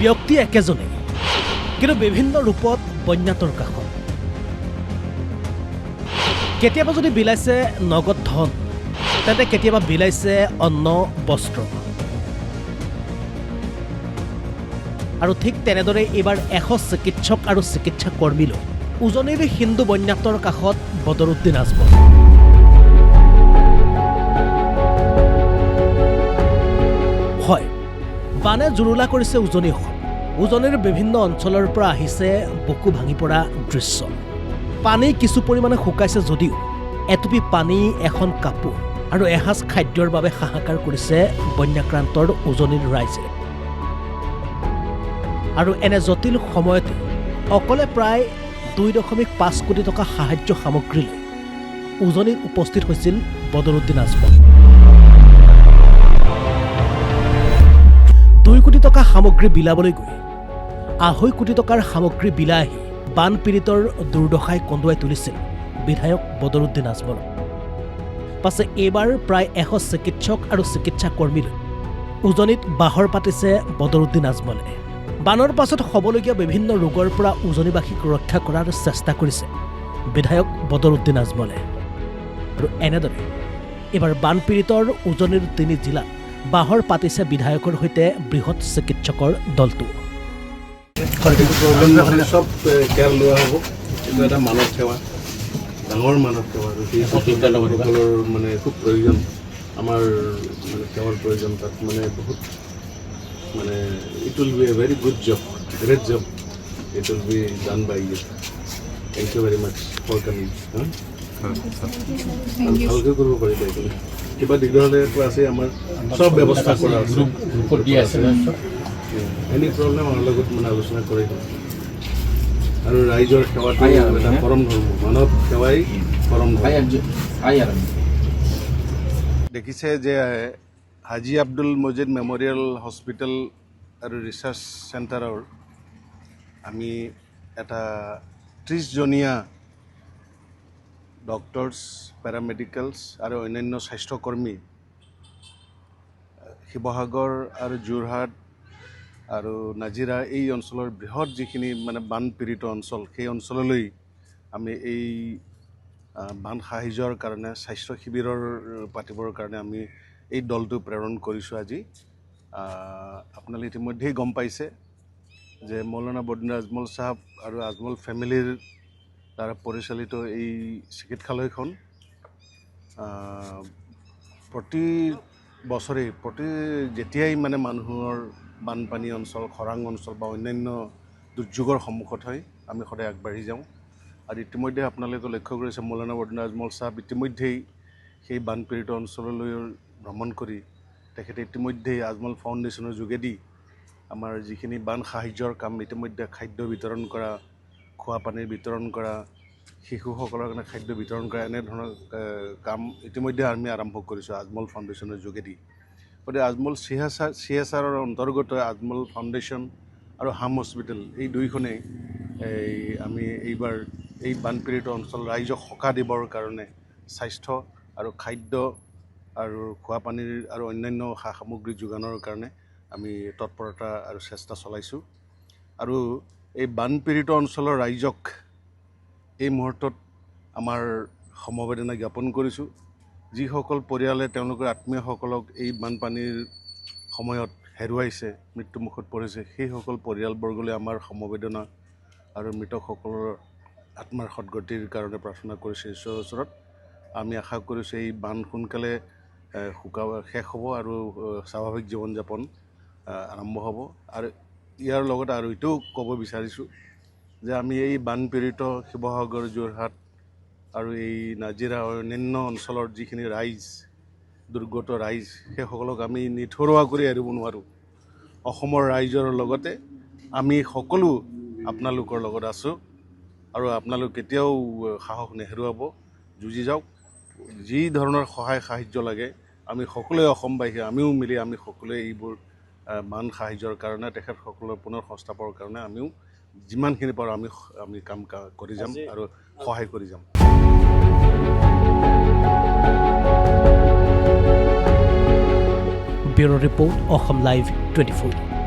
ব্যক্তি একেজনেই কিন্তু বিভিন্ন ৰূপত বন্যাটোৰ কাষত কেতিয়াবা যদি বিলাইছে নগদ ধন তেন্তে কেতিয়াবা বিলাইছে অন্ন বস্ত্ৰ আৰু ঠিক তেনেদৰে এইবাৰ 100 চিকিৎসক আৰু চিকিৎসা কৰ্মীলৈ উজনিৰ হিন্দু বন্যাটোৰ কাষত বদৰুদ্দিন আজমল হয় বানে জুৰুলা কৰিছে উজনিখন উজনিৰ বিভিন্ন অঞ্চলৰ পৰা আহিছে বুকু ভাঙি পৰা দৃশ্য পানী কিছু পৰিমাণে শুকাইছে যদিও এটুপি পানী এখন কাপোৰ আৰু এসাঁজ খাদ্যৰ বাবে হাহাকাৰ কৰিছে বন্যাক্ৰান্তৰ উজনিৰ ৰাইজে আৰু এনে জটিল সময়তে অকলে প্ৰায় 2.5 কোটি টকা সাহায্য সামগ্ৰী লৈ উজনিত উপস্থিত হৈছিল বদৰুদ্দিন আজমল 2 কোটি টকা সামগ্ৰী বিলাবলৈ গৈ 2.5 কোটি টকাৰ সামগ্ৰী বিলাই আহি বানপীড়িতৰ দুৰ্দশাই কন্দুৱাই তুলিছিল বিধায়ক বদৰুদ্দিন আজমল পাছে এইবাৰ প্ৰায় 100 চিকিৎসক আৰু চিকিৎসা কৰ্মীলৈ উজনিত বাহৰ পাতিছে বদৰুদ্দিন আজমলে বানৰ পাছত হ'বলগীয়া বিভিন্ন ৰোগৰ পৰা উজনিবাসীক ৰক্ষা কৰাৰ চেষ্টা কৰিছে বিধায়ক বদৰুদ্দিন আজমলে আৰু এনেদৰে এইবাৰ বানপীড়িতৰ উজনিৰ 3 জিলাত বাহৰ পাতিছে বিধায়কৰ সৈতে বৃহৎ চিকিৎসকৰ দলটো সব কেয়াৰ লোৱা হ'ব এইটো এটা মানৱ সেৱা ডাঙৰ মানৱ সেৱা সকলৰ মানে খুব প্ৰয়োজন আমাৰ মানে সেৱাৰ প্ৰয়োজন তাত মানে বহুত মানে it will be a very good job great job it will be done by you thank you very much for coming ভালকৈ কৰিব পাৰিব এইখিনি কিবা দিগদাৰ হ'লে আছে আমাৰ চব ব্যৱস্থা কৰা আছে এনি প্ৰব্লেম আমাৰ লগত মানে আলোচনা কৰি দিওঁ আৰু ৰাইজৰ সেৱাটো এটা পৰম ধৰ্ম মানৱ সেৱাই পৰম ধৰ্ম দেখিছে যে হাজী আব্দুল মজিদ মেমৰিয়েল হস্পিটেল আৰু ৰিচাৰ্চ চেণ্টাৰৰ আমি এটা 30জনীয়া ডক্টৰছ পেৰামেডিকেলছ আৰু অন্যান্য স্বাস্থ্যকৰ্মী শিৱসাগৰ আৰু যোৰহাট আৰু নাজিৰা এই অঞ্চলৰ বৃহৎ যিখিনি মানে বানপীড়িত অঞ্চল সেই অঞ্চললৈ আমি এই বান সাহায্যৰ কাৰণে স্বাস্থ্য শিবিৰৰ পাতিবৰ কাৰণে আমি এই দলটো প্ৰেৰণ কৰিছোঁ আজি আপোনালোকে ইতিমধ্যেই গম পাইছে যে মৌলানা বদৰুদ্দিন আজমল চাহাব আৰু আজমল ফেমিলিৰ দ্বাৰা পৰিচালিত এই চিকিৎসালয়খন প্ৰতি বছৰে যেতিয়াই মানে মানুহৰ বানপানী অঞ্চল খৰাং অঞ্চল বা অন্যান্য দুৰ্যোগৰ সন্মুখত হয় আমি সদায় আগবাঢ়ি যাওঁ আৰু ইতিমধ্যে আপোনালোকে লক্ষ্য কৰিছে মৌলানা বদৰুদ্দিন আজমল চাহাব ইতিমধ্যেই সেই বানপীড়িত অঞ্চললৈ ভ্ৰমণ কৰি তেখেতে ইতিমধ্যেই আজমল ফাউণ্ডেশ্যনৰ যোগেদি আমাৰ যিখিনি বান সাহায্যৰ কাম ইতিমধ্যে খাদ্য বিতৰণ কৰা খোৱা পানীৰ বিতৰণ কৰা শিশুসকলৰ কাৰণে খাদ্য বিতৰণ কৰা এনেধৰণৰ কাম ইতিমধ্যে আমি আৰম্ভ কৰিছোঁ আজমল ফাউণ্ডেশ্যনৰ যোগেদি গতিকে আজমল CSRৰ অন্তৰ্গত আজমল ফাউণ্ডেশ্যন আৰু হাম হস্পিটেল এই দুইখনেই আমি এইবাৰ এই বানপীড়িত অঞ্চল ৰাইজক সকাহ দিবৰ কাৰণে স্বাস্থ্য আৰু খাদ্য আৰু খোৱা পানীৰ আৰু অন্যান্য সা সামগ্ৰী যোগানৰ কাৰণে আমি তৎপৰতা আৰু চেষ্টা চলাইছোঁ আৰু এই বানপীড়িত অঞ্চলৰ ৰাইজক এই মুহূৰ্তত আমাৰ সমবেদনা জ্ঞাপন কৰিছোঁ যিসকল পৰিয়ালে তেওঁলোকৰ আত্মীয়সকলক এই বানপানীৰ সময়ত হেৰুৱাইছে মৃত্যুমুখত পৰিছে সেইসকল পৰিয়ালবৰ্গলৈ আমাৰ সমবেদনা আৰু মৃতকসকলৰ আত্মাৰ সদ্গতিৰ কাৰণে প্ৰাৰ্থনা কৰিছোঁ ঈশ্বৰৰ ওচৰত আমি আশা কৰিছোঁ এই বান সোনকালে শেষ হ'ব আৰু স্বাভাৱিক জীৱন যাপন আৰম্ভ হ'ব আৰু ইয়াৰ লগতে আৰু এইটোও ক'ব বিচাৰিছোঁ যে আমি এই বানপীড়িত শিৱসাগৰ যোৰহাট আৰু এই নাজিৰা অন্যান্য অঞ্চলৰ যিখিনি ৰাইজ দুৰ্গত ৰাইজ সেইসকলক আমি নিথৰুৱা কৰি এৰিব নোৱাৰোঁ অসমৰ ৰাইজৰ লগতে আমি সকলো আপোনালোকৰ লগত আছোঁ আৰু আপোনালোক কেতিয়াও সাহস নেহেৰুৱাব যুঁজি যাওক যি ধৰণৰ সহায় সাহায্য লাগে আমি সকলোৱে অসমবাসী আমিও মিলি আমি সকলোৱে এইবোৰ বান সাহায্যৰ কাৰণে তেখেতসকলৰ পুনৰ সংস্থাপনৰ কাৰণে আমিও যিমানখিনি পাৰোঁ আমি কাম কৰি যাম আৰু সহায় কৰি যাম ব্যুৰো ৰিপৰ্ট অসম লাইভ 24